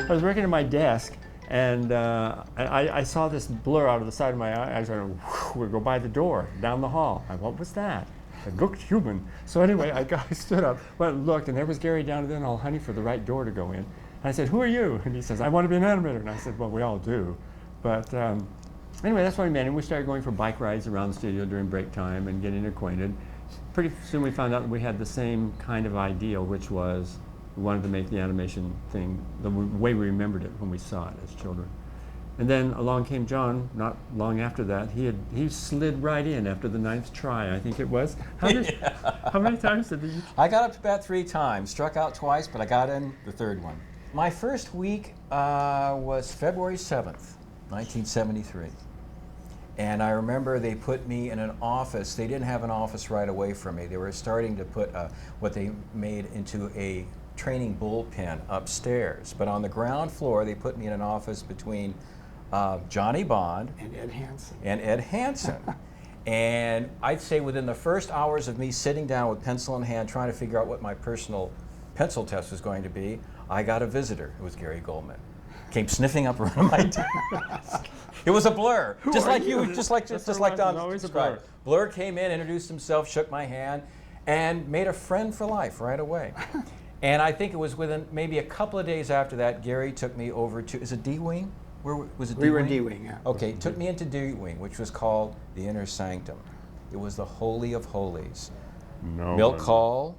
I was working at my desk, and I saw this blur out of the side of my eye. I was going to go by the door, down the hall. What was that? It looked human. So anyway, I stood up, went and looked, and there was Gary down there all hunting for the right door to go in. And I said, "Who are you?" And he says, "I want to be an animator." And I said, "Well, we all do." But anyway, that's what we met. And we started going for bike rides around the studio during break time and getting acquainted. Pretty soon we found out that we had the same kind of ideal, which was we wanted to make the animation thing the way we remembered it when we saw it as children. And then along came John. Not long after that, he slid right in after the 9th try, I think it was. How many times did you? I got up to bat 3 times, struck out twice, but I got in the 3rd one. My first week was February 7th, 1973. And I remember they put me in an office. They didn't have an office right away from me. They were starting to put what they made into a training bullpen upstairs. But on the ground floor, they put me in an office between Johnny Bond and Ed Hansen. And I'd say within the first hours of me sitting down with pencil in hand trying to figure out what my personal pencil test was going to be, I got a visitor. It was Gary Goldman. Came sniffing up around my desk. It was a blur, just like Don described. Blur came in, introduced himself, shook my hand, and made a friend for life right away. And I think it was within maybe a couple of days after that, Gary took me over to, is it D-Wing? Where was it? We were in D-Wing, yeah. Okay, took me into D-Wing, which was called the Inner Sanctum. It was the Holy of Holies. No. Milt Call,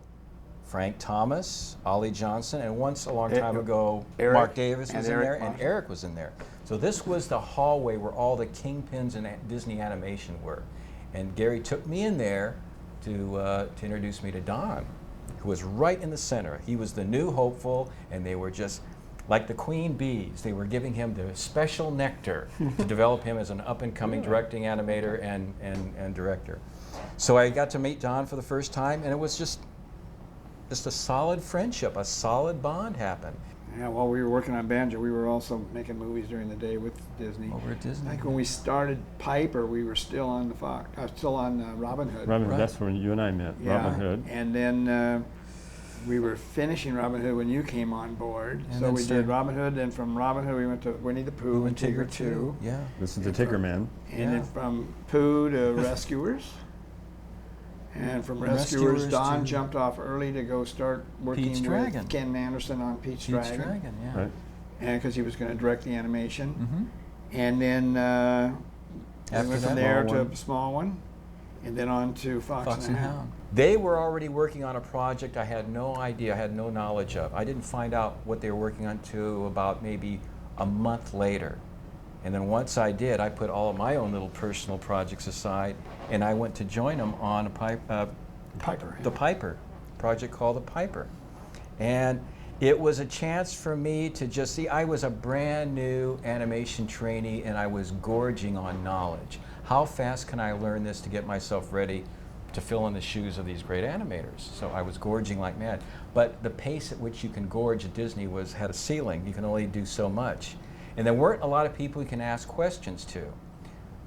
Frank Thomas, Ollie Johnson, and once a long time ago, Eric, Mark Davis was in Eric there, and Marshall. Eric was in there. So this was the hallway where all the kingpins in Disney animation were. And Gary took me in there to introduce me to Don, who was right in the center. He was the new hopeful, and they were just like the queen bees. They were giving him the special nectar to develop him as an up-and-coming directing animator and director. So I got to meet Don for the first time, and it was just a solid friendship, a solid bond happened. Yeah, while we were working on Banjo, we were also making movies during the day with Disney. Over at Disney. Like when we started Piper, we were still on the Robin Hood. Robin Hood, Right. that's when you and I met, Yeah, Robin Hood. and then we were finishing Robin Hood when you came on board. And So then we started- did Robin Hood, and from Robin Hood we went to Winnie the Pooh and Tigger 2. Yeah. This is the Tigger Man. And Yeah. then from Pooh to Rescuers. And from Rescuers, Don to jumped off early to go start working Pete's with Dragon. Ken Manderson on Pete's Pete's Dragon. Dragon, yeah. Right. And because he was going to direct the animation. Mm-hmm. And then we After went from that, there Small to One. a small one, and then on to Fox and Hound. They were already working on a project I had no idea, I had no knowledge of. I didn't find out what they were working on till about maybe a month later. And then once I did, I put all of my own little personal projects aside, and I went to join them on the Piper project called the Piper. And it was a chance for me to just see, I was a brand new animation trainee and I was gorging on knowledge. How fast can I learn this to get myself ready to fill in the shoes of these great animators? So I was gorging like mad. But the pace at which you can gorge at Disney had a ceiling. You can only do so much. And there weren't a lot of people you can ask questions to.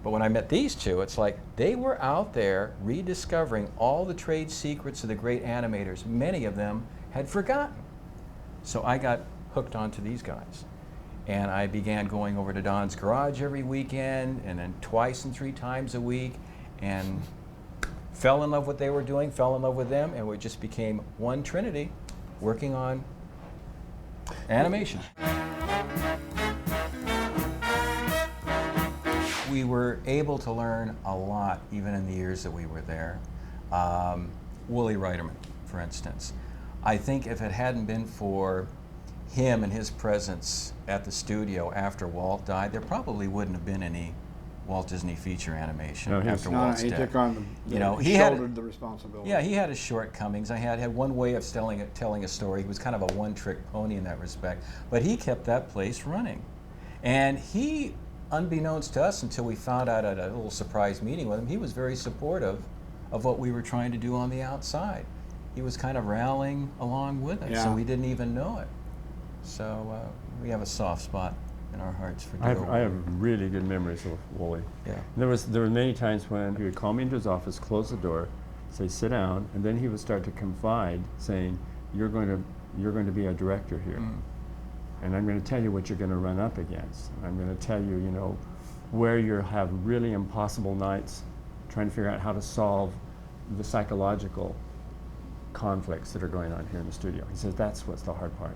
But when I met these two, it's like they were out there rediscovering all the trade secrets of the great animators. Many of them had forgotten. So I got hooked onto these guys. And I began going over to Don's garage every weekend, and then twice and 3 times a week, and fell in love with what they were doing, fell in love with them, and we just became one trinity working on animation. We were able to learn a lot, even in the years that we were there. Wooly Reiterman, for instance. I think if it hadn't been for him and his presence at the studio after Walt died, there probably wouldn't have been any Walt Disney feature animation after Walt's he death. took on he shouldered the responsibility. Yeah, he had his shortcomings. I had one way of telling a story. He was kind of a one-trick pony in that respect, but he kept that place running. And he, unbeknownst to us until we found out at a little surprise meeting with him, he was very supportive of what we were trying to do on the outside. He was kind of rallying along with us, so we didn't even know it. So we have a soft spot in our hearts for Joe. I have really good memories of Wooly. Yeah. There were many times when he would call me into his office, close the door, say, sit down, and then he would start to confide, saying, you're going to be a director here. And I'm going to tell you what you're going to run up against. I'm going to tell you, you know, where you have really impossible nights trying to figure out how to solve the psychological conflicts that are going on here in the studio. He says that's what's the hard part.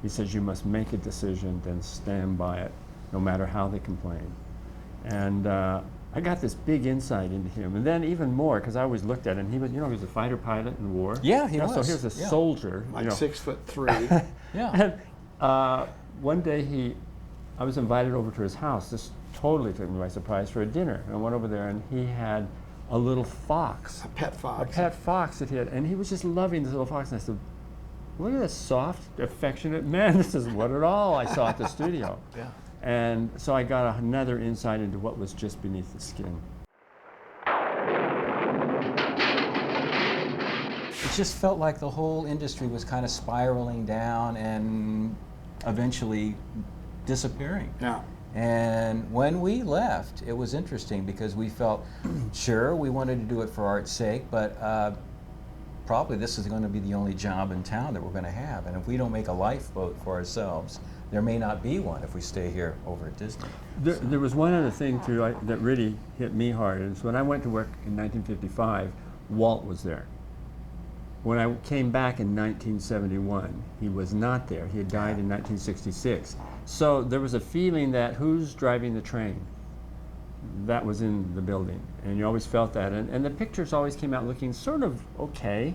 He says you must make a decision, then stand by it, no matter how they complain. And I got this big insight into him, and then even more, because I always looked at him. He was, you know, he was a fighter pilot in war. Yeah, he was. So here's a soldier, Like you know. 6'3". Yeah. And one day I was invited over to his house. This totally took me by surprise for a dinner. And I went over there, and he had a little fox. A pet fox. A pet fox that he had, and he was just loving this little fox. And I said, look at this soft, affectionate man. This is what it all I saw at the studio. Yeah. And so I got another insight into what was just beneath the skin. It just felt like the whole industry was kind of spiraling down and eventually disappearing. Yeah. And when we left, it was interesting because we felt, sure, we wanted to do it for art's sake, but probably this is going to be the only job in town that we're going to have. And if we don't make a lifeboat for ourselves, there may not be one if we stay here over at Disney. There was one other thing, too, that really hit me hard. Is when I went to work in 1955, Walt was there. When I came back in 1971, he was not there. He had died in 1966. So there was a feeling that who's driving the train? That was in the building, and you always felt that. And the pictures always came out looking sort of okay,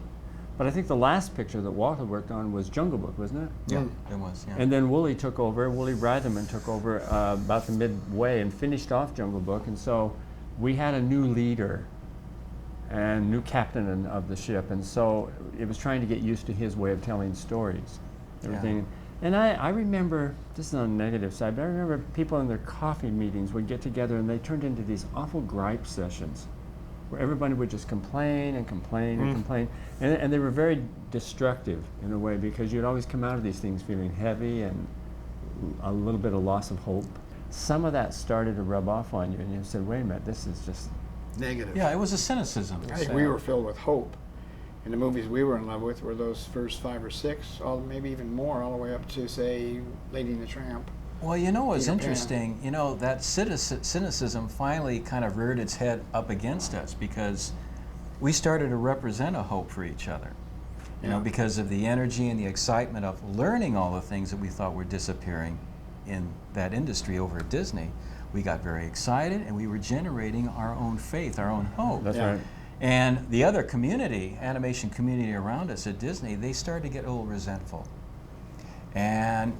but I think the last picture that Walt had worked on was Jungle Book, wasn't it? Yeah, it was, yeah. And then Wooly took over, Wooly Reitherman took over about the midway and finished off Jungle Book, and so we had a new leader and new captain of the ship, and so it was trying to get used to his way of telling stories. Everything. Yeah. And I remember, this is on the negative side, but I remember people in their coffee meetings would get together and they turned into these awful gripe sessions where everybody would just complain and complain and complain. And they were very destructive in a way because you'd always come out of these things feeling heavy and a little bit of loss of hope. Some of that started to rub off on you and you said, wait a minute, this is just Negative. Yeah, it was a cynicism. I think we were filled with hope. And the movies we were in love with were those first 5 or 6, maybe even more, all the way up to, say, Lady and the Tramp. Well, you know what's Peter Pan. interesting? You know, that cynicism finally kind of reared its head up against us because we started to represent a hope for each other. You know, because of the energy and the excitement of learning all the things that we thought were disappearing in that industry over at Disney. We got very excited and we were generating our own faith, our own hope. That's right. And the other community, animation community around us at Disney, they started to get a little resentful. And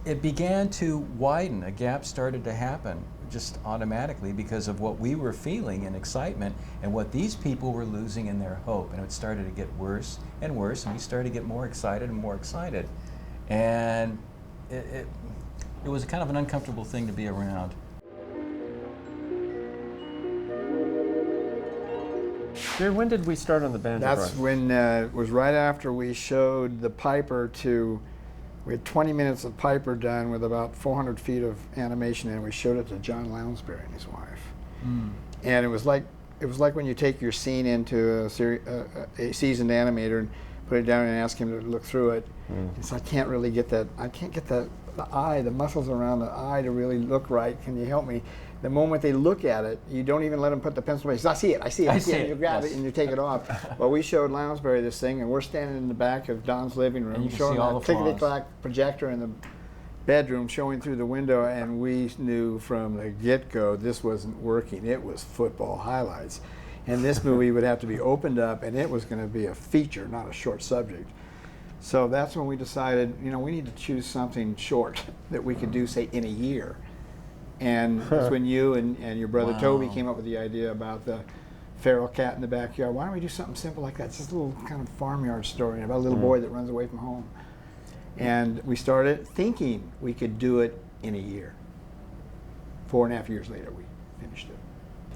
it began to widen. A gap started to happen just automatically because of what we were feeling in excitement and what these people were losing in their hope. And it started to get worse and worse, and we started to get more excited and more excited. And it was kind of an uncomfortable thing to be around. Jerry, when did we start on the Banjo That's project? when it was right after we showed the Piper we had 20 minutes of Piper done with about 400 feet of animation, and we showed it to John Lounsbury and his wife. And it was like when you take your scene into a seasoned animator and put it down and ask him to look through it. So I can't really get that. I can't get the eye, the muscles around the eye to really look right. Can you help me? The moment they look at it, you don't even let them put the pencil away. I see it. And you grab it and you take it off. Well, we showed Lounsbury this thing, and we're standing in the back of Don's living room, And you can showing see all that the flaws. clickety-clack projector in the bedroom, showing through the window, and we knew from the get-go this wasn't working. It was football highlights. And this movie would have to be opened up, and it was going to be a feature, not a short subject. So that's when we decided, we need to choose something short that we could do, say, in a year. And that's when you and your brother Toby came up with the idea about the feral cat in the backyard. Why don't we do something simple like that? It's just a little kind of farmyard story about a little boy that runs away from home. And we started thinking we could do it in a year. 4.5 years later, we finished it.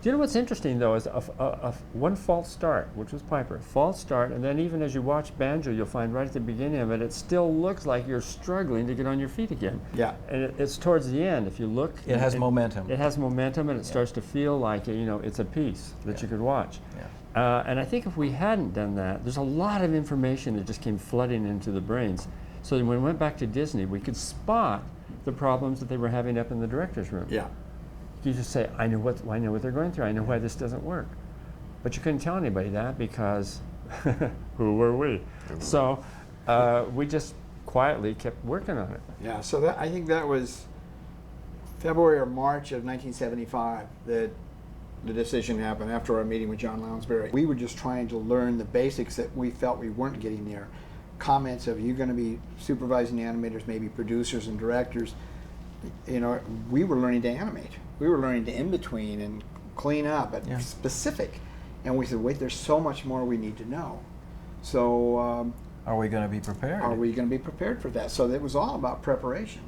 Do you know what's interesting though is one false start, which was Piper, false start, and then even as you watch Banjo, you'll find right at the beginning of it, it still looks like you're struggling to get on your feet again. Yeah. And it's towards the end. If you look, It has momentum. It has momentum, and it starts to feel like it's a piece that you could watch. Yeah. And I think if we hadn't done that, there's a lot of information that just came flooding into the brains. So when we went back to Disney, we could spot the problems that they were having up in the director's room. Yeah. You just say, I know what they're going through. I know why this doesn't work. But you couldn't tell anybody that because who were we? So we just quietly kept working on it. Yeah, so I think that was February or March of 1975 that the decision happened after our meeting with John Lounsbury. We were just trying to learn the basics that we felt we weren't getting there. Comments of, you're going to be supervising animators, maybe producers and directors. We were learning to animate. We were learning to in-between and clean up, but specific. And we said, wait, there's so much more we need to know. So Are we going to be prepared? are we going to be prepared for that? So it was all about preparation.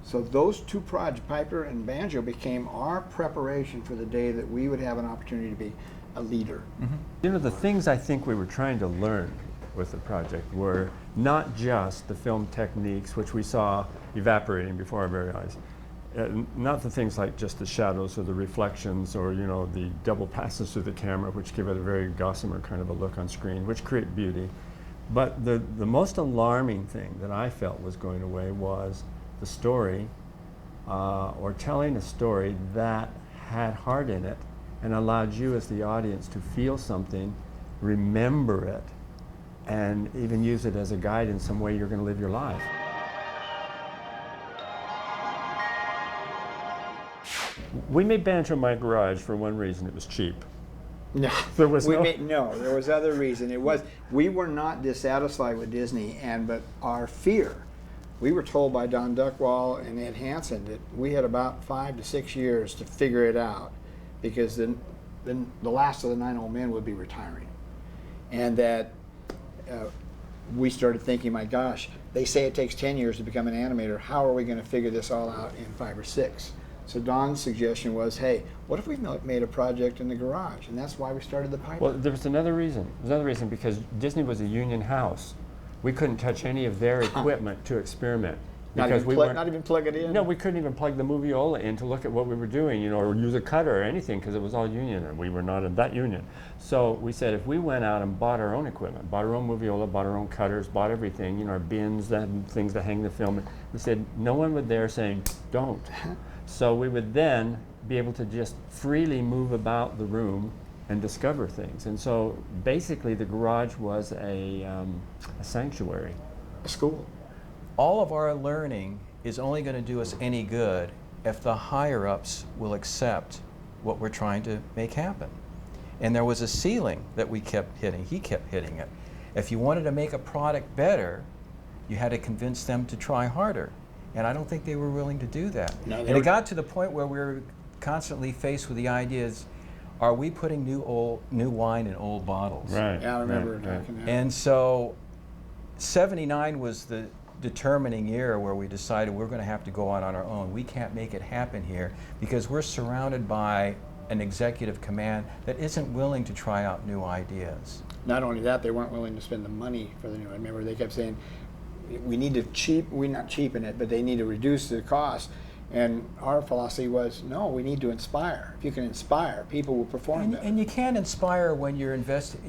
So those two projects, Piper and Banjo, became our preparation for the day that we would have an opportunity to be a leader. Mm-hmm. The things I think we were trying to learn with the project were not just the film techniques, which we saw evaporating before our very eyes. Not the things like just the shadows or the reflections or the double passes through the camera, which give it a very gossamer kind of a look on screen, which create beauty. But the most alarming thing that I felt was going away was the story, or telling a story that had heart in it and allowed you as the audience to feel something, remember it, and even use it as a guide in some way you're going to live your life. We made Banjo in my garage for one reason: it was cheap. No, There was no- there was other reason. We were not dissatisfied with Disney, but our fear. We were told by Don Duckwall and Ed Hansen that we had about 5 to 6 years to figure it out, because then the last of the 9 old men would be retiring, and that we started thinking, my gosh, they say it takes 10 years to become an animator. How are we going to figure this all out in 5 or 6? So Don's suggestion was, hey, what if we made a project in the garage? And that's why we started the Piper. Well, there was another reason. There's another reason, because Disney was a union house. We couldn't touch any of their equipment to experiment. Not Because even plug it in? No, we couldn't even plug the Moviola in to look at what we were doing, or use a cutter or anything, because it was all union, and we were not in that union. So we said, if we went out and bought our own equipment, bought our own Moviola, bought our own cutters, bought everything, our bins, things to hang the film, we said no one would dare saying, don't. So we would then be able to just freely move about the room and discover things. And so basically the garage was a sanctuary. A school. All of our learning is only going to do us any good if the higher-ups will accept what we're trying to make happen. And there was a ceiling that we kept hitting. He kept hitting it. If you wanted to make a product better, you had to convince them to try harder. And I don't think they were willing to do that. No, and it got to the point where we were constantly faced with the ideas, are we putting new wine in old bottles? Right. Yeah, I remember right. talking that. And so 79 was the determining year where we decided we're going to have to go out on our own. We can't make it happen here because we're surrounded by an executive command that isn't willing to try out new ideas. Not only that, they weren't willing to spend the money for the new. I remember they kept saying, we need to not cheapen it, but they need to reduce the cost. And our philosophy was, no, we need to inspire. If you can inspire, people will perform better. And you can't inspire when you're investing.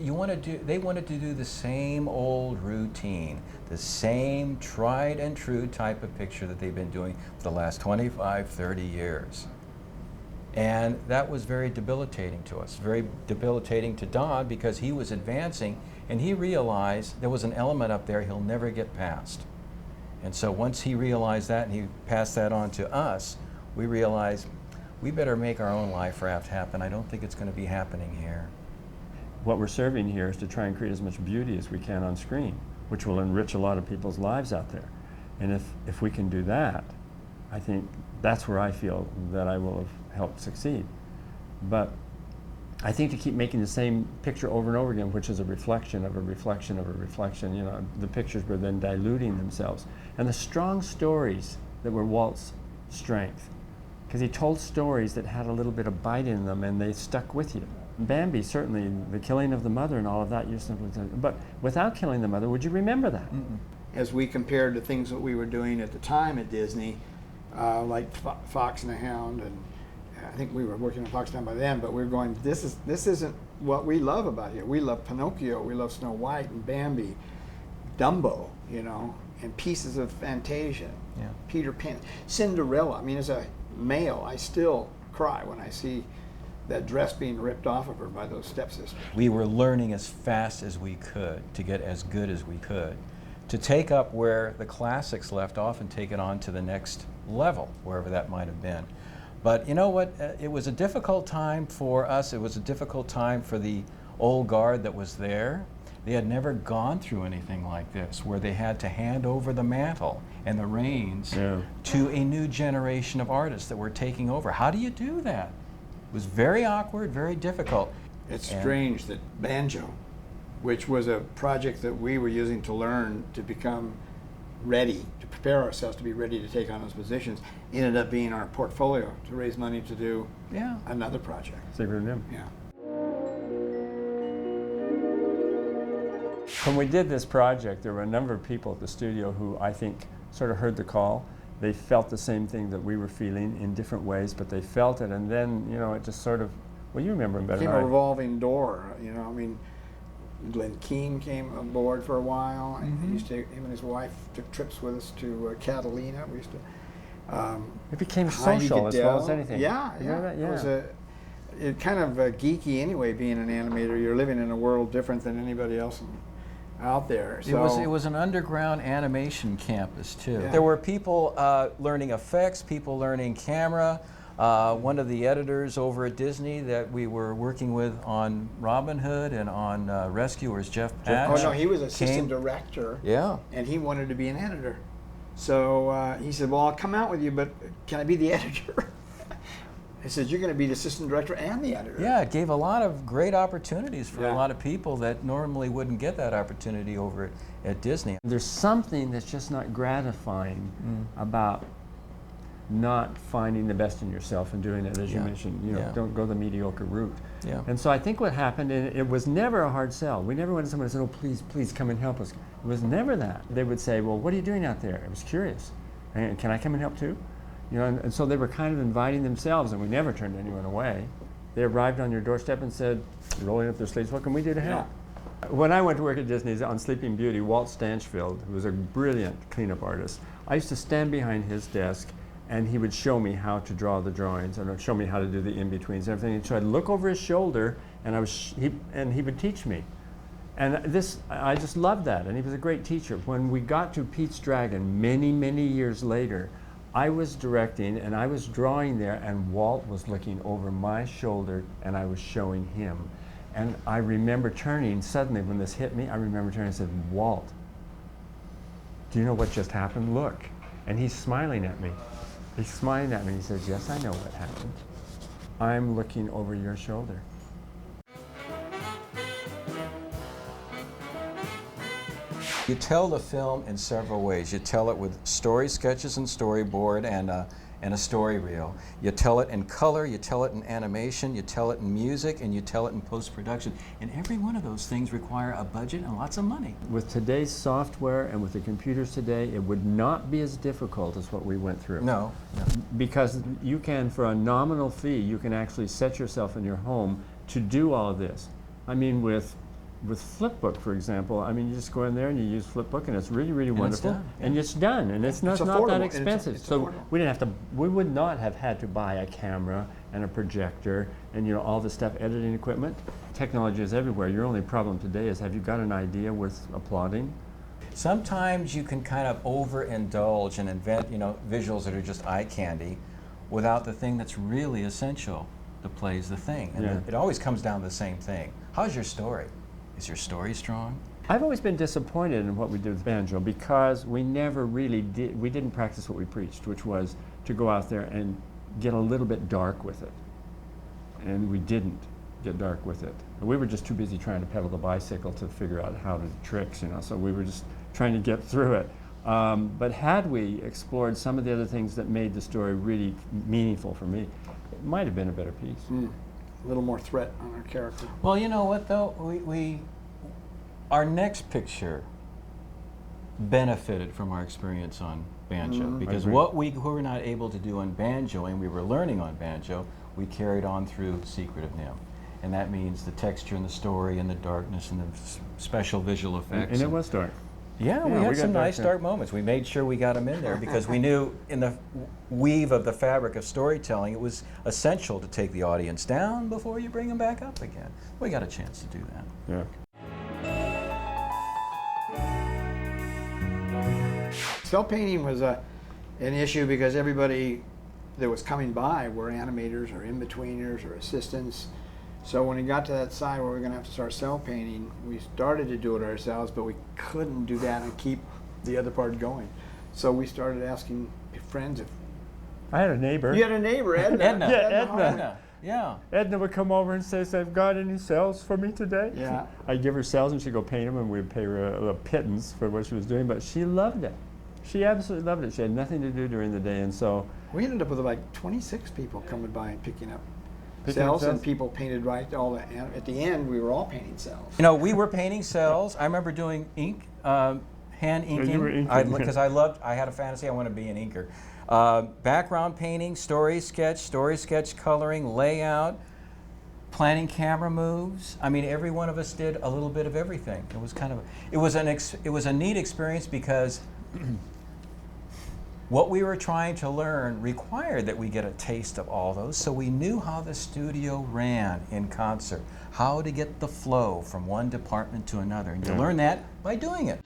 They wanted to do the same old routine, the same tried and true type of picture that they've been doing for the last 25, 30 years. And that was very debilitating to us, very debilitating to Don, because he was advancing and he realized there was an element up there he'll never get past. And so once he realized that and he passed that on to us, we realized we better make our own life raft happen. I don't think it's going to be happening here. What we're serving here is to try and create as much beauty as we can on screen, which will enrich a lot of people's lives out there. And if we can do that, I think that's where I feel that I will have helped succeed. But I think to keep making the same picture over and over again, which is a reflection of a reflection of a reflection, the pictures were then diluting themselves. And the strong stories that were Walt's strength because he told stories that had a little bit of bite in them, and they stuck with you. Bambi, certainly, the killing of the mother and all of that, you simply said, but without killing the mother, would you remember that? As we compared to things that we were doing at the time at Disney, like Fox and the Hound, and I think we were working on Fox and the Hound by then, but we were going, this isn't what we love about here. We love Pinocchio, we love Snow White and Bambi, Dumbo, you know, and pieces of Fantasia, Peter Pan, Cinderella. I mean, as a male, I still cry when I see that dress being ripped off of her by those stepsisters. We were learning as fast as we could to get as good as we could, to take up where the classics left off and take it on to the next level, wherever that might have been. But you know what? It was a difficult time for us. It was a difficult time for the old guard that was there. They had never gone through anything like this, where they had to hand over the mantle and the reins to a new generation of artists that were taking over. How do you do that? It was very awkward, very difficult. It's strange that Banjo, which was a project that we were using to learn to become ready, to prepare ourselves to be ready to take on those positions, ended up being our portfolio to raise money to do another project. Secret of NIMH. Yeah. When we did this project, there were a number of people at the studio who I think sort of heard the call. They felt the same thing that we were feeling in different ways, but they felt it, and then, you know, it just sort of, well, you remember him better It than became I. a revolving door, you know. I mean, Glenn Keane came aboard for a while. He used to, him and his wife took trips with us to Catalina. We used to. It became Heidi social as well as Goodell. anything. Yeah, You know that? It was it kind of geeky anyway, being an animator. You're living in a world different than anybody else out there. So It was an underground animation campus too. Yeah. There were people learning effects, people learning camera. One of the editors over at Disney that we were working with on Robin Hood and on Rescuers, Jeff Patch. Oh no, he was assistant director. Yeah. And he wanted to be an editor. So he said, well, I'll come out with you, but can I be the editor? He said, you're going to be the assistant director and the editor. Yeah, it gave a lot of great opportunities for Yeah. a lot of people that normally wouldn't get that opportunity over at Disney. There's something that's just not gratifying about not finding the best in yourself and doing it, as you mentioned. You know, don't go the mediocre route. Yeah. And so I think what happened, and it was never a hard sell. We never went to someone and said, oh, please, please come and help us. It was never that. They would say, well, what are you doing out there? I was curious. And can I come and help too? You know, and so they were kind of inviting themselves, and we never turned anyone away. They arrived on your doorstep and said, rolling up their sleeves, what can we do to help? When I went to work at Disney on Sleeping Beauty, Walt Stanchfield, who was a brilliant cleanup artist, I used to stand behind his desk, and he would show me how to draw the drawings, and show me how to do the in-betweens and everything. And so I'd look over his shoulder, and he would teach me. And I just loved that, and he was a great teacher. When we got to Pete's Dragon many, many years later, I was directing, and I was drawing there, and Walt was looking over my shoulder, and I was showing him. And I remember turning, suddenly when this hit me, I remember turning and said, Walt, do you know what just happened? Look. And he's smiling at me. He's smiling at me, and he says, yes, I know what happened. I'm looking over your shoulder. You tell the film in several ways. You tell it with story sketches and storyboard and a story reel. You tell it in color, you tell it in animation, you tell it in music, and you tell it in post-production. And every one of those things require a budget and lots of money. With today's software and with the computers today, it would not be as difficult as what we went through. No. Because you can, for a nominal fee, you can actually set yourself in your home to do all of this. I mean, with Flipbook, for example, I mean, you just go in there and you use Flipbook, and it's really, really wonderful. It's done, and it's done, and it's not that affordable, expensive. it's So affordable. we would not have had to buy a camera and a projector and all this stuff, editing equipment. Technology is everywhere. Your only problem today is, have you got an idea worth applauding? Sometimes you can kind of overindulge and invent, visuals that are just eye candy without the thing that's really essential that plays the thing. And it always comes down to the same thing. How's your story? Is your story strong? I've always been disappointed in what we did with Banjo because we never really we didn't practice what we preached, which was to go out there and get a little bit dark with it. And we didn't get dark with it. We were just too busy trying to pedal the bicycle to figure out how to do tricks, so we were just trying to get through it. But had we explored some of the other things that made the story really meaningful for me, it might have been a better piece. A little more threat on our character. Well, you know what though? Our next picture benefited from our experience on Banjo, because what we were not able to do on Banjo, and we were learning on Banjo, we carried on through Secret of Nim. And that means the texture and the story and the darkness and the special visual effects. And it was dark. Yeah, we had some nice dark moments. We made sure we got them in there because we knew in the weave of the fabric of storytelling, it was essential to take the audience down before you bring them back up again. We got a chance to do that. Yeah. Cell painting was an issue because everybody that was coming by were animators or in-betweeners or assistants. So when we got to that side where we were going to have to start cell painting, we started to do it ourselves, but we couldn't do that and keep the other part going. So we started asking friends if... I had a neighbor. You had a neighbor, Edna. Yeah, Edna. Edna. Yeah. Edna would come over and say, "I've got any cells for me today?" Yeah. I'd give her cells and she'd go paint them, and we'd pay her a pittance for what she was doing, but she loved it. She absolutely loved it. She had nothing to do during the day, and so... We ended up with like 26 people coming by and picking up cells, and people painted right all the... At the end, we were all painting cells. You know, we were painting cells. I remember doing ink, hand inking. You were inking. Because I had a fantasy, I wanted to be an inker. Background painting, story sketch coloring, layout, planning camera moves. I mean, every one of us did a little bit of everything. It was kind of, it was a neat experience because what we were trying to learn required that we get a taste of all those, so we knew how the studio ran in concert, how to get the flow from one department to another, and you learn that by doing it.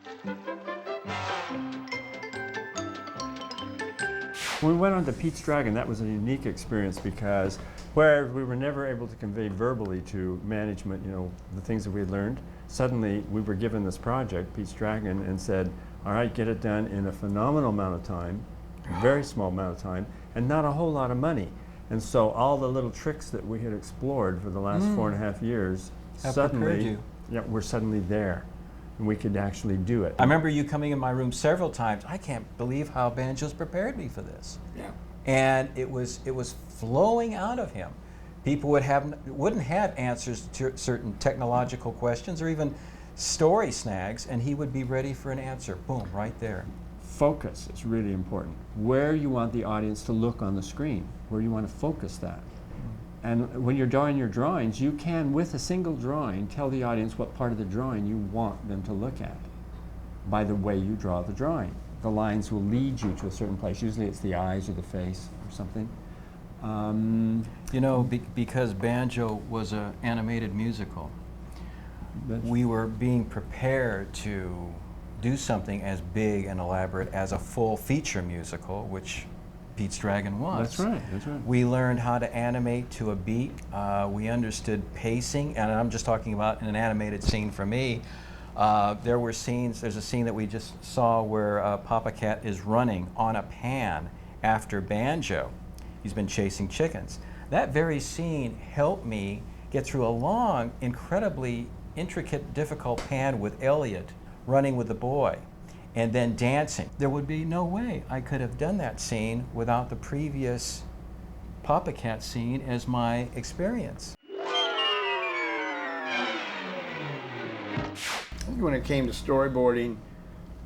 When we went on to Pete's Dragon, that was a unique experience because whereas we were never able to convey verbally to management, the things that we had learned, suddenly we were given this project, Pete's Dragon, and said, all right, get it done in a phenomenal amount of time, a very small amount of time, and not a whole lot of money. And so all the little tricks that we had explored for the last 4.5 years suddenly were suddenly there. And we could actually do it. I remember you coming in my room several times. I can't believe how Banjo's prepared me for this. Yeah. And it was flowing out of him. People wouldn't have answers to certain technological questions or even story snags, and he would be ready for an answer. Boom, right there. Focus is really important. Where you want the audience to look on the screen, where you want to focus that. And when you're drawing your drawings, you can, with a single drawing, tell the audience what part of the drawing you want them to look at by the way you draw the drawing. The lines will lead you to a certain place. Usually it's the eyes or the face or something. Because Banjo was an animated musical, we were being prepared to do something as big and elaborate as a full feature musical, which Pete's Dragon was. That's right, that's right. We learned how to animate to a beat. We understood pacing, and I'm just talking about in an animated scene for me. There were scenes, there's a scene that we just saw where Papa Cat is running on a pan after Banjo. He's been chasing chickens. That very scene helped me get through a long, incredibly intricate, difficult pan with Elliot running with the boy and then dancing. There would be no way I could have done that scene without the previous Papa Cat scene as my experience. When it came to storyboarding,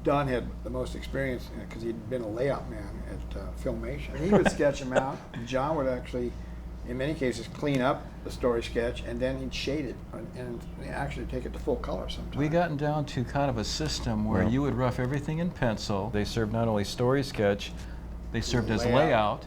Don had the most experience because he'd been a layout man at Filmation. He would sketch them out, and John would actually, in many cases, clean up the story sketch, and then he'd shade it and actually take it to full color sometimes. We gotten down to kind of a system where you would rough everything in pencil. They served not only story sketch, they served as layout,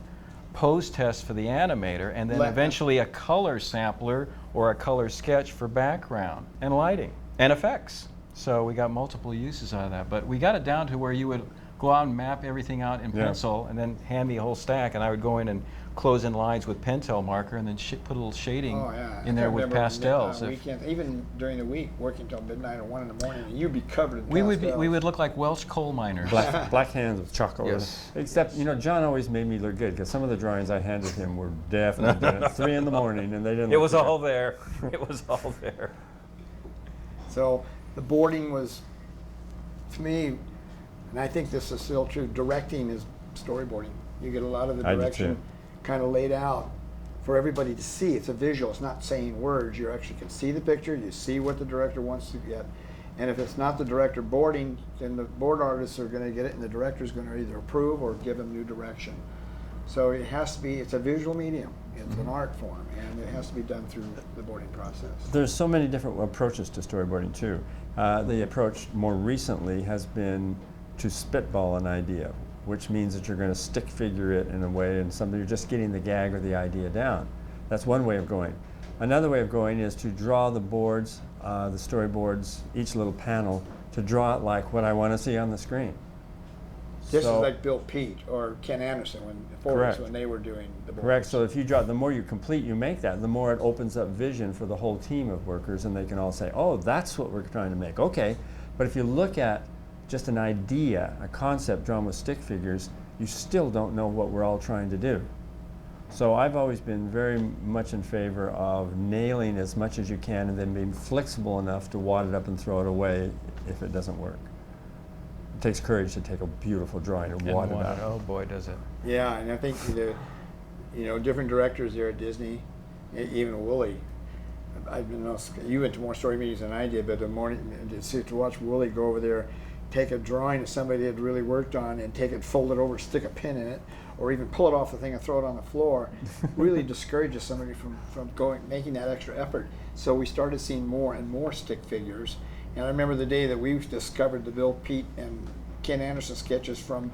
pose test for the animator, and then eventually a color sampler or a color sketch for background and lighting and effects. So we got multiple uses out of that. But we got it down to where you would go out and map everything out in pencil and then hand me a whole stack, and I would go in and close in lines with Pentel marker and then put a little shading in there with pastels. Weekends, even during the week, working till midnight or 1 in the morning, and you'd be covered in pastels. We would look like Welsh coal miners. Black hands with chocolate. Yes. Except, John always made me look good because some of the drawings I handed him were definitely done at 3 in the morning, and they didn't. It was all there. It was all there. So the boarding was, to me, And I think this is still true. Directing is storyboarding. You get a lot of the I do direction too. kind of laid out for everybody to see. It's a visual. It's not saying words. You actually can see the picture. You see what the director wants to get. And if it's not the director boarding, then the board artists are going to get it, and the director's going to either approve or give them new direction. So it has to be, it's a visual medium. It's an art form, and it has to be done through the boarding process. There's so many different approaches to storyboarding too. The approach more recently has been to spitball an idea, which means that you're going to stick figure it in a way, and something you're just getting the gag or the idea down. That's one way of going. Another way of going is to draw the boards, the storyboards, each little panel, to draw it like what I want to see on the screen. This So- is like Bill Peet or Ken Anderson Correct. when they were doing the boards. Correct. So if you draw, the more you complete, you make that, the more it opens up vision for the whole team of workers, and they can all say, "Oh, that's what we're trying to make." Okay, but if you look at just an idea, a concept drawn with stick figures, you still don't know what we're all trying to do. So I've always been very much in favor of nailing as much as you can, and then being flexible enough to wad it up and throw it away if it doesn't work. It takes courage to take a beautiful drawing and wad it out. Oh boy, does it. Yeah, and I think different directors there at Disney, even Wooly. You went to more story meetings than I did, but the morning to watch Wooly go over there, take a drawing that somebody had really worked on, and take it, fold it over, stick a pin in it, or even pull it off the thing and throw it on the floor, really discourages somebody from making that extra effort. So we started seeing more and more stick figures. And I remember the day that we discovered the Bill Peet and Ken Anderson sketches from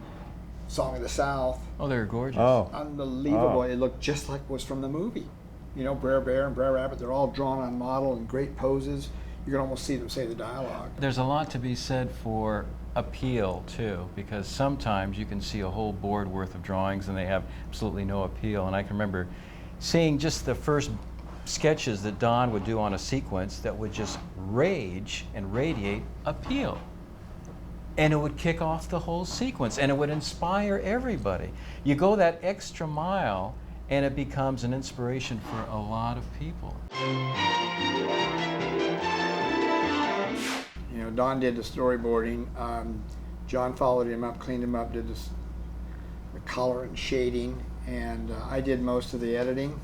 Song of the South. Oh, they're gorgeous. Oh, Unbelievable. Oh. It looked just like it was from the movie. Brer Bear and Brer Rabbit, they're all drawn on model in great poses. You can almost see them say the dialogue. There's a lot to be said for appeal too, because sometimes you can see a whole board worth of drawings and they have absolutely no appeal. And I can remember seeing just the first sketches that Don would do on a sequence that would just rage and radiate appeal. And it would kick off the whole sequence, and it would inspire everybody. You go that extra mile, and it becomes an inspiration for a lot of people. Don did the storyboarding. John followed him up, cleaned him up, did the color and shading, and I did most of the editing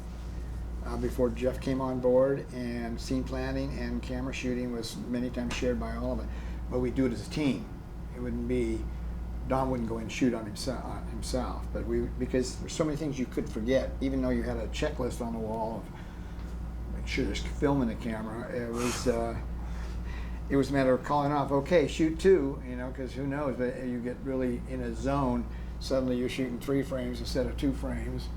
before Jeff came on board, and scene planning and camera shooting was many times shared by all of it. But we do it as a team. It wouldn't be, Don wouldn't go and shoot on himself, but because there's so many things you could forget, even though you had a checklist on the wall of make sure there's film in the camera. It was a matter of calling off, okay, shoot 2, because who knows, but you get really in a zone, suddenly you're shooting 3 frames instead of 2 frames.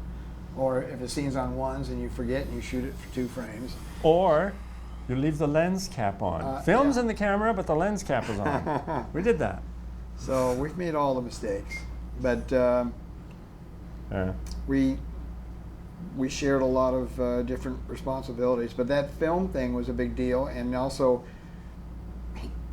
Or if the scene's on 1s and you forget and you shoot it for 2 frames. Or you leave the lens cap on. Film's yeah. in the camera, but the lens cap is on. We did that. So we've made all the mistakes, but we shared a lot of different responsibilities. But that film thing was a big deal, and also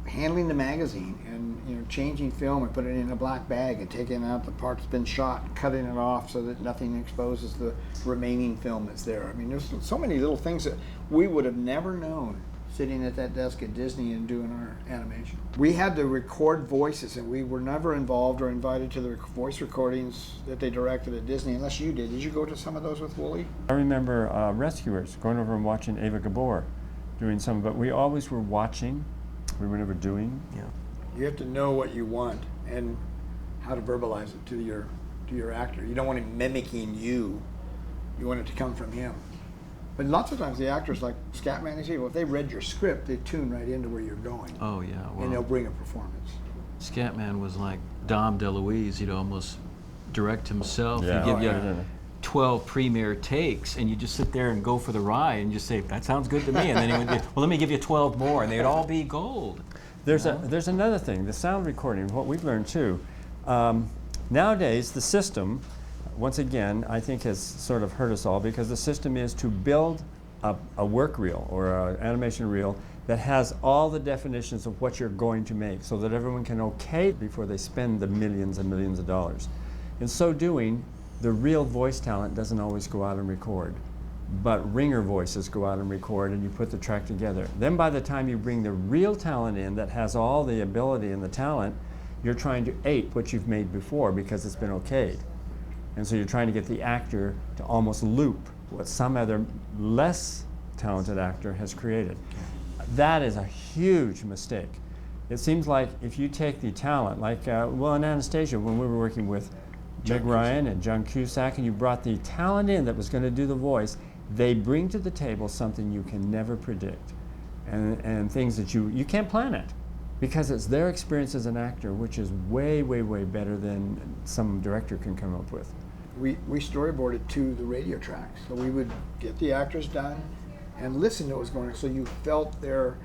handling the magazine and changing film and putting it in a black bag and taking out the part that's been shot and cutting it off so that nothing exposes the remaining film that's there. I mean, there's so many little things that we would have never known sitting at that desk at Disney and doing our animation. We had to record voices, and we were never involved or invited to the voice recordings that they directed at Disney, unless you did. Did you go to some of those with Wooly? I remember Rescuers going over and watching Ava Gabor doing some of it. We always were watching. We were never doing. Yeah. You have to know what you want and how to verbalize it to your actor. You don't want him mimicking you. You want it to come from him. But lots of times the actors, like Scatman, if they read your script, they tune right into where you're going. Oh yeah. Well, And they'll bring a performance. Scatman was like Dom DeLuise. He'd almost direct himself. Yeah. He'd give you Oh, yeah. 12 premiere takes, and you just sit there and go for the ride and just say, that sounds good to me. And then he would be, well, let me give you 12 more, and they'd all be gold. There's another thing, the sound recording, what we've learned too. Nowadays, the system, once again, I think has sort of hurt us all, because the system is to build a work reel or an animation reel that has all the definitions of what you're going to make, so that everyone can okay before they spend the millions and millions of dollars. In so doing, the real voice talent doesn't always go out and record, but ringer voices go out and record, and you put the track together. Then by the time you bring the real talent in that has all the ability and the talent, you're trying to ape what you've made before because it's been okayed. And so you're trying to get the actor to almost loop what some other less talented actor has created. That is a huge mistake. It seems like if you take the talent, like, well, in Anastasia, when we were working with Meg Ryan and John Cusack, and you brought the talent in that was going to do the voice, they bring to the table something you can never predict, and things that you can't plan it, because it's their experience as an actor, which is way, way, way better than some director can come up with. We storyboarded to the radio tracks, so we would get the actors done and listen to what was going on, so you felt their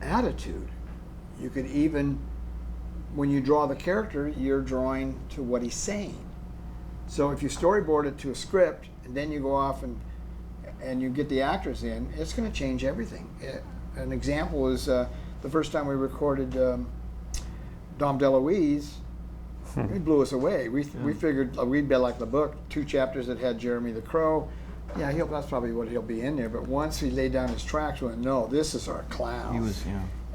attitude. You could even, when you draw the character, you're drawing to what he's saying. So if you storyboard it to a script and then you go off and you get the actors in, it's going to change everything. An example is the first time we recorded Dom DeLuise, it blew us away. We figured we'd be like the book, 2 chapters that had Jeremy the Crow. Yeah, that's probably what he'll be in there. But once he laid down his tracks, we went, no, this is our clown. He was,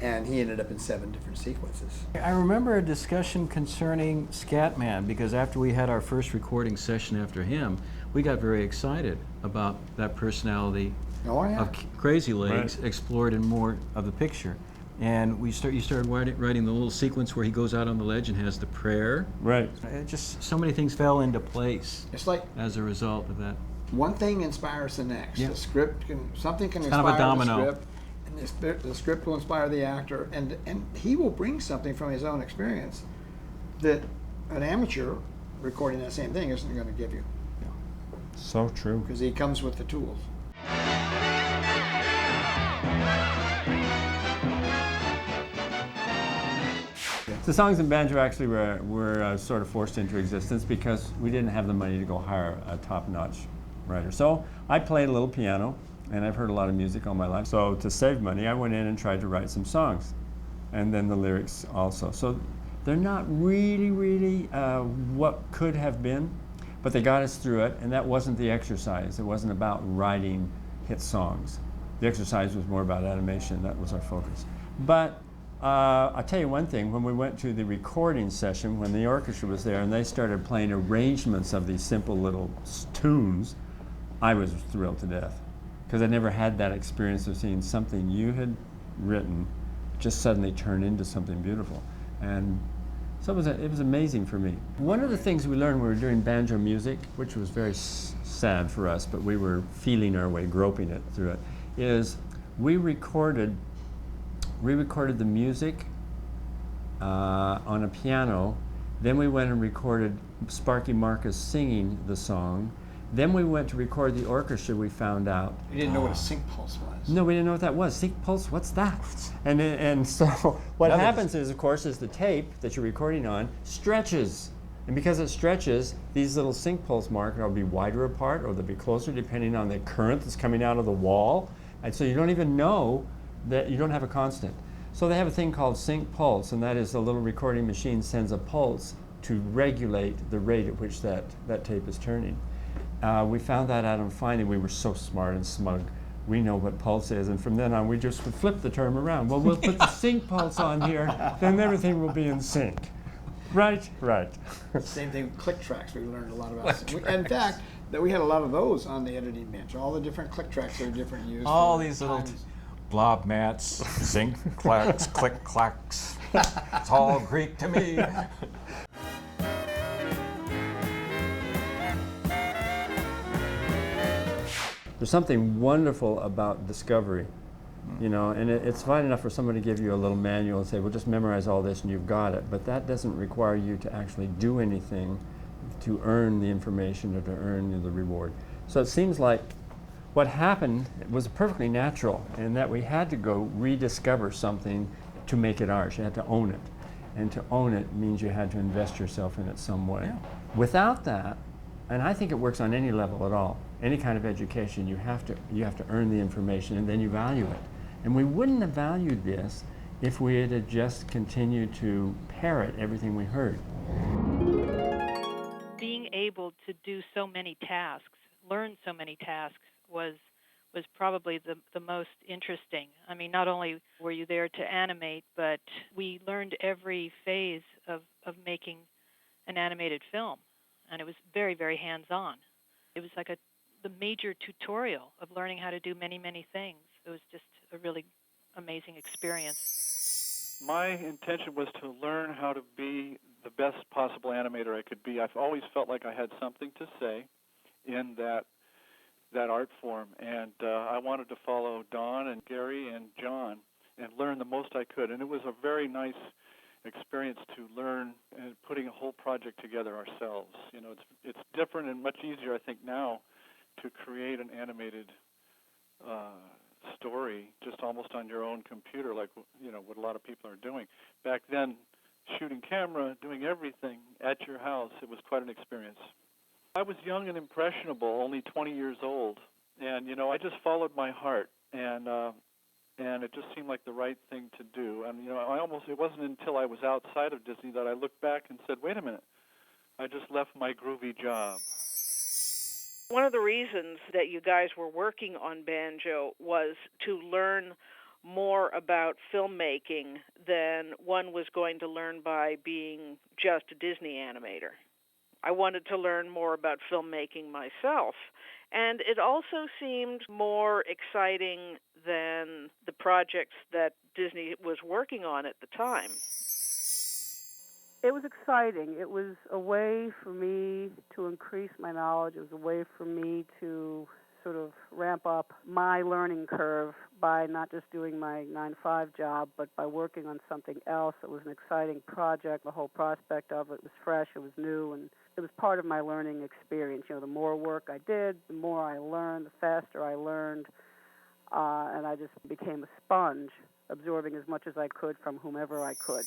And he ended up in 7 different sequences. I remember a discussion concerning Scatman, because after we had our first recording session after him, we got very excited about that personality of Crazy Legs explored in more of the picture. And you started writing the little sequence where he goes out on the ledge and has the prayer. Right. It just, so many things fell into place. It's like as a result of that. One thing inspires the next. Yeah. The script something can inspire kind of a domino. the script, and the script will inspire the actor, and he will bring something from his own experience that an amateur recording that same thing isn't going to give you. So true. Because he comes with the tools. The songs in Banjo actually were sort of forced into existence because we didn't have the money to go hire a top-notch writer. So I played a little piano, and I've heard a lot of music all my life. So to save money, I went in and tried to write some songs, and then the lyrics also. So they're not really what could have been, but they got us through it, and that wasn't the exercise. It wasn't about writing hit songs. The exercise was more about animation. That was our focus. But I'll tell you one thing, when we went to the recording session, when the orchestra was there and they started playing arrangements of these simple little tunes, I was thrilled to death. Because I never had that experience of seeing something you had written just suddenly turn into something beautiful. And so it was amazing for me. One of the things we learned when we were doing banjo music, which was very sad for us, but we were feeling our way, groping it through it, is we recorded the music on a piano, then we went and recorded Sparky Marcus singing the song, then we went to record the orchestra. We found out You didn't know what a sync pulse was. no, we didn't know what that was. Sync pulse, what's that? And so what happens is, of course, is the tape that you're recording on stretches. And because it stretches, these little sync pulse markers will be wider apart or they'll be closer depending on the current that's coming out of the wall. And so you don't even know that you don't have a constant. So they have a thing called sync pulse, and that is a little recording machine sends a pulse to regulate the rate at which that tape is turning. We found that out, and finally we were so smart and smug. We know what pulse is, and from then on we just would flip the term around. Well, we'll put the sync pulse on here, then everything will be in sync. Right, right. Same thing with click tracks. We learned a lot about. In fact, that we had a lot of those on the editing bench. All the different click tracks that are different used. All these little blob mats, zinc clacks, click clacks. It's all Greek to me. There's something wonderful about discovery, you know, and it's fine enough for somebody to give you a little manual and say, well, just memorize all this and you've got it, but that doesn't require you to actually do anything to earn the information or to earn the reward. So it seems like what happened was perfectly natural, in that we had to go rediscover something to make it ours. You had to own it. And to own it means you had to invest yourself in it some way. Yeah. Without that, and I think it works on any level at all, any kind of education, you have to earn the information and then you value it. And we wouldn't have valued this if we had just continued to parrot everything we heard. Being able to do so many tasks, learn so many tasks, was was probably the most interesting. I mean, not only were you there to animate, but we learned every phase of making an animated film, and it was very, very hands-on. It was like the major tutorial of learning how to do many, many things. It was just a really amazing experience. My intention was to learn how to be the best possible animator I could be. I've always felt like I had something to say in that art form, and I wanted to follow Don and Gary and John and learn the most I could. And it was a very nice experience to learn and putting a whole project together ourselves. You know, it's different and much easier, I think, now to create an animated story just almost on your own computer, like, you know, what a lot of people are doing. Back then, shooting camera, doing everything at your house, it was quite an experience. I was young and impressionable, only 20 years old, and, you know, I just followed my heart, and it just seemed like the right thing to do. And, you know, it wasn't until I was outside of Disney that I looked back and said, wait a minute, I just left my groovy job. One of the reasons that you guys were working on Banjo was to learn more about filmmaking than one was going to learn by being just a Disney animator. I wanted to learn more about filmmaking myself, and it also seemed more exciting than the projects that Disney was working on at the time. It was exciting. It was a way for me to increase my knowledge. It was a way for me to sort of ramp up my learning curve by not just doing my 9-to-5 job, but by working on something else. It was an exciting project. The whole prospect of it was fresh, it was new, and it was part of my learning experience. You know, the more work I did, the more I learned, the faster I learned, and I just became a sponge, absorbing as much as I could from whomever I could.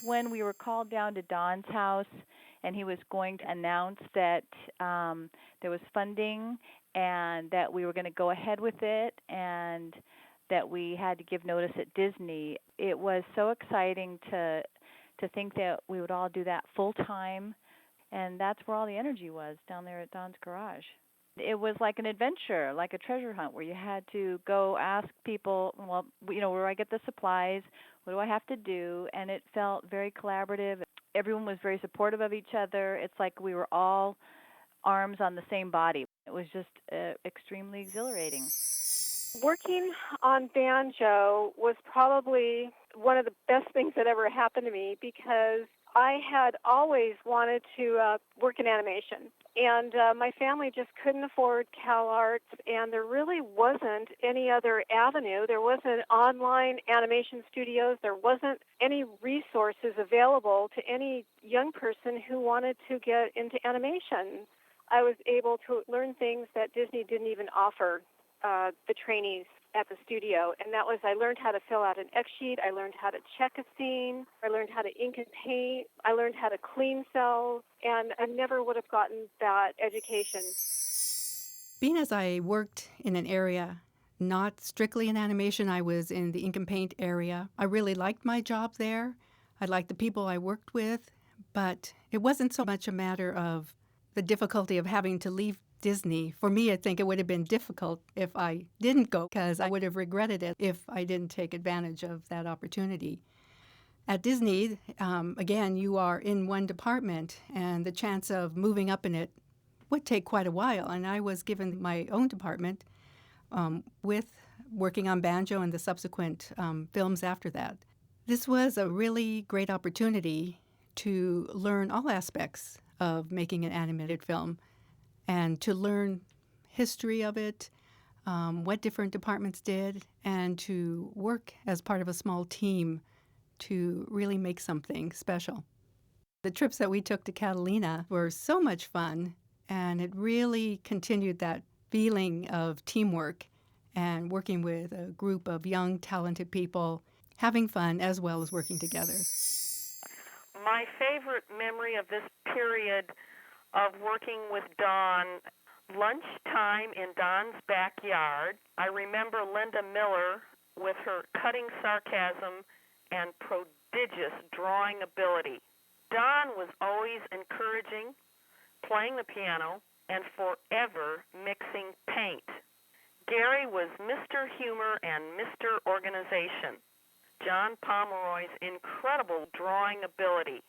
When we were called down to Don's house and he was going to announce that there was funding and that we were going to go ahead with it and that we had to give notice at Disney, it was so exciting to think that we would all do that full time, and that's where all the energy was, down there at Don's garage. It was like an adventure, like a treasure hunt, where you had to go ask people, well, you know, where do I get the supplies? What do I have to do? And it felt very collaborative. Everyone was very supportive of each other. It's like we were all arms on the same body. It was just extremely exhilarating. Working on Banjo was probably one of the best things that ever happened to me because I had always wanted to work in animation. And my family just couldn't afford CalArts, and there really wasn't any other avenue. There wasn't online animation studios. There wasn't any resources available to any young person who wanted to get into animation. I was able to learn things that Disney didn't even offer the trainees at the studio, and that was I learned how to fill out an X sheet, I learned how to check a scene, I learned how to ink and paint, I learned how to clean cells, and I never would have gotten that education. Being as I worked in an area not strictly in animation, I was in the ink and paint area. I really liked my job there. I liked the people I worked with, but it wasn't so much a matter of the difficulty of having to leave Disney. For me, I think it would have been difficult if I didn't go, because I would have regretted it if I didn't take advantage of that opportunity. At Disney, again, you are in one department, and the chance of moving up in it would take quite a while. And I was given my own department with working on Banjo and the subsequent films after that. This was a really great opportunity to learn all aspects of making an animated film, and to learn history of it, what different departments did, and to work as part of a small team to really make something special. The trips that we took to Catalina were so much fun, and it really continued that feeling of teamwork and working with a group of young, talented people, having fun as well as working together. My favorite memory of this period of working with Don, lunchtime in Don's backyard. I remember Linda Miller with her cutting sarcasm and prodigious drawing ability. Don was always encouraging, playing the piano, and forever mixing paint. Gary was Mr. Humor and Mr. Organization. John Pomeroy's incredible drawing ability.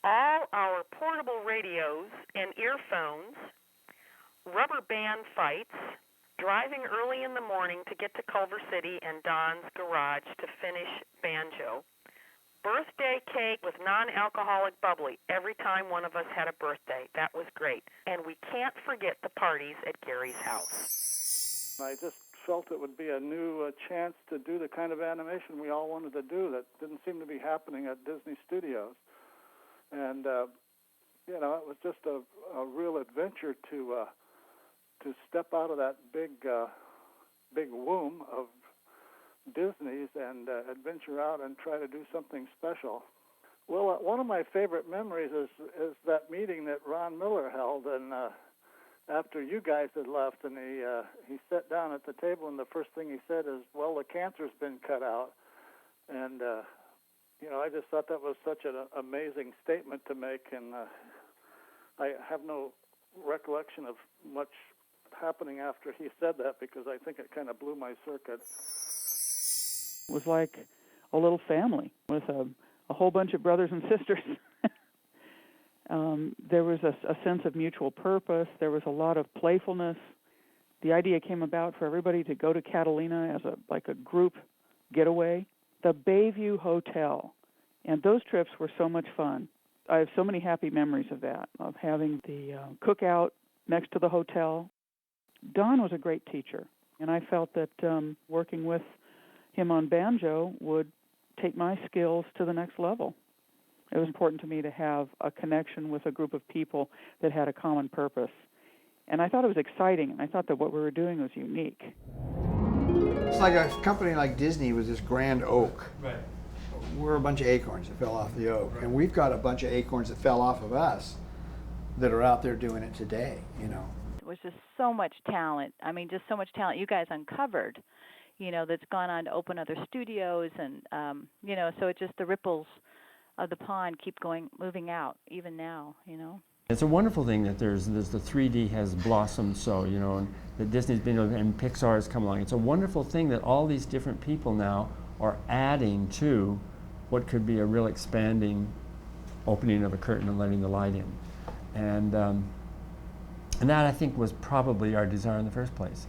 All our portable radios and earphones, rubber band fights, driving early in the morning to get to Culver City and Don's garage to finish Banjo. Birthday cake with non-alcoholic bubbly every time one of us had a birthday. That was great. And we can't forget the parties at Gary's house. I just felt it would be a new chance to do the kind of animation we all wanted to do that didn't seem to be happening at Disney Studios. And, it was just a real adventure to step out of that big womb of Disney's and adventure out and try to do something special. Well, one of my favorite memories is that meeting that Ron Miller held, and after you guys had left, and he sat down at the table, and the first thing he said is, "Well, the cancer's been cut out," and I just thought that was such an amazing statement to make, and I have no recollection of much happening after he said that because I think it kind of blew my circuit. It was like a little family with a whole bunch of brothers and sisters. There was a sense of mutual purpose. There was a lot of playfulness. The idea came about for everybody to go to Catalina as a group getaway. The Bayview Hotel, and those trips were so much fun. I have so many happy memories of that, of having the cookout next to the hotel. Don was a great teacher, and I felt that working with him on Banjo would take my skills to the next level. It was important to me to have a connection with a group of people that had a common purpose. And I thought it was exciting, and I thought that what we were doing was unique. It's like a company like Disney was this grand oak. Right. We're a bunch of acorns that fell off the oak. Right. And we've got a bunch of acorns that fell off of us that are out there doing it today, It was just so much talent. I mean, just so much talent you guys uncovered, that's gone on to open other studios. And, so it just, the ripples of the pond keep moving out, even now, It's a wonderful thing that there's the 3D has blossomed so, and that Disney's been and Pixar has come along. It's a wonderful thing that all these different people now are adding to what could be a real expanding opening of a curtain and letting the light in. And that, I think, was probably our desire in the first place.